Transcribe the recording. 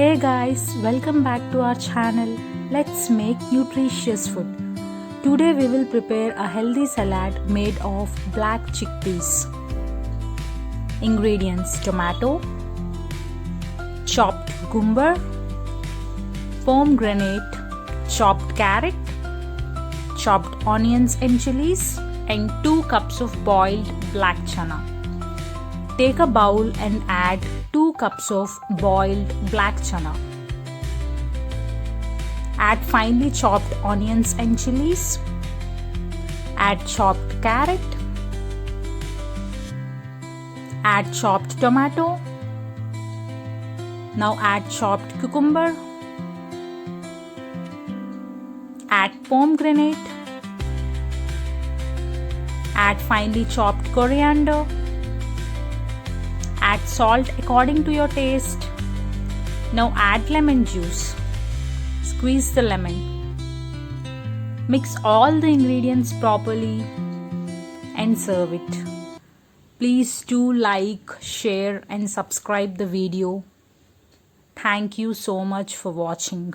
Hey guys, welcome back to our channel. Let's make nutritious food. Today we will prepare a healthy salad made of black chickpeas. Ingredients: tomato, chopped cucumber, pomegranate, chopped carrot, chopped onions and chilies, and 2 cups of boiled black chana. Take a bowl and add 2 cups of boiled black chana. Add finely chopped onions and chilies. Add chopped carrot. Add chopped tomato. Now add chopped cucumber. Add pomegranate. Add finely chopped coriander. Add salt according to your taste. Now add lemon juice. Squeeze the lemon. Mix all the ingredients properly and serve it. Please do like, share and subscribe the video. Thank you so much for watching.